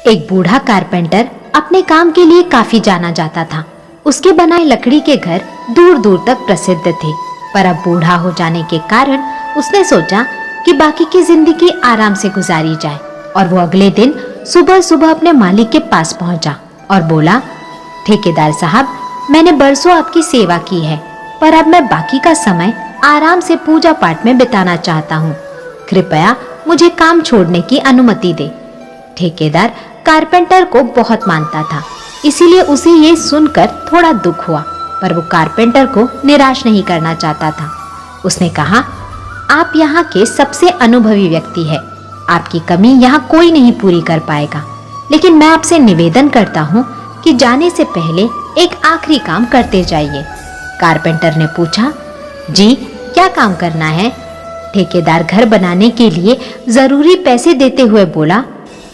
एक बूढ़ा कारपेंटर अपने काम के लिए काफी जाना जाता था। उसके बनाए लकड़ी के घर दूर दूर तक प्रसिद्ध थे। पर अब बूढ़ा हो जाने के कारण उसने सोचा कि बाकी की जिंदगी आराम से गुजारी जाए और वो अगले दिन सुबह सुबह अपने मालिक के पास पहुंचा और बोला, ठेकेदार साहब, मैंने बरसों आपकी सेवा की है, पर अब मैं बाकी का समय आराम से पूजा पाठ में बिताना चाहता हूँ। कृपया मुझे काम छोड़ने की अनुमति दे। ठेकेदार कारपेंटर को बहुत मानता था, इसीलिए उसे ये सुनकर थोड़ा दुख हुआ, पर वो कारपेंटर को निराश नहीं करना चाहता था। उसने कहा, आप यहाँ के सबसे अनुभवी व्यक्ति है, आपकी कमी यहाँ कोई नहीं पूरी कर पाएगा, लेकिन मैं आपसे निवेदन करता हूँ कि जाने से पहले एक आखिरी काम करते जाइए। कारपेंटर ने पूछा, जी क्या काम करना है? ठेकेदार घर बनाने के लिए जरूरी पैसे देते हुए बोला,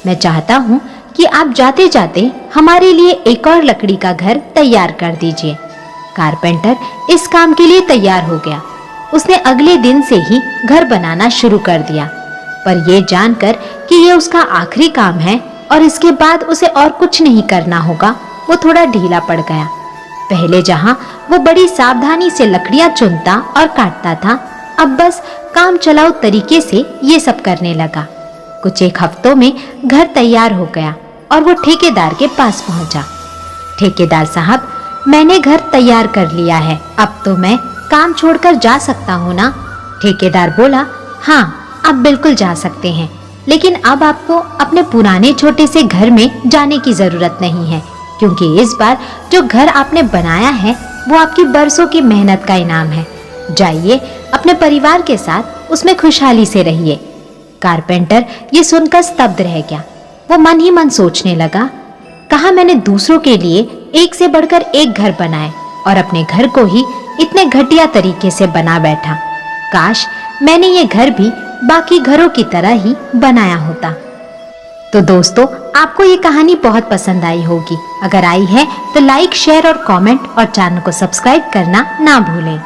मैं चाहता हूँ कि आप जाते जाते हमारे लिए एक और लकड़ी का घर तैयार कर दीजिए। कारपेंटर इस काम के लिए तैयार हो गया। उसने अगले दिन से ही घर बनाना शुरू कर दिया, पर यह जानकर कि ये उसका आखिरी काम है और इसके बाद उसे और कुछ नहीं करना होगा, वो थोड़ा ढीला पड़ गया। पहले जहां वो बड़ी सावधानी से लकड़ियां चुनता और काटता था, अब बस काम चलाऊ तरीके से ये सब करने लगा। कुछ एक हफ्तों में घर तैयार हो गया और वो ठेकेदार के पास पहुंचा। ठेकेदार साहब, मैंने घर तैयार कर लिया है, अब तो मैं काम छोड़कर जा सकता हूँ ना? ठेकेदार बोला, हाँ आप बिल्कुल जा सकते हैं, लेकिन अब आपको अपने पुराने छोटे से घर में जाने की जरूरत नहीं है, क्योंकि इस बार जो घर आपने बनाया है वो आपकी बरसों की मेहनत का इनाम है। जाइए अपने परिवार के साथ उसमें खुशहाली से रहिए। कारपेंटर ये सुनकर स्तब्ध रह गया। वो मन ही मन सोचने लगा, कहा मैंने दूसरों के लिए एक से बढ़कर एक घर बनाए और अपने घर को ही इतने घटिया तरीके से बना बैठा। काश मैंने ये घर भी बाकी घरों की तरह ही बनाया होता। तो दोस्तों, आपको ये कहानी बहुत पसंद आई होगी। अगर आई है तो लाइक, शेयर और कमेंट और चैनल को सब्सक्राइब करना ना भूलें।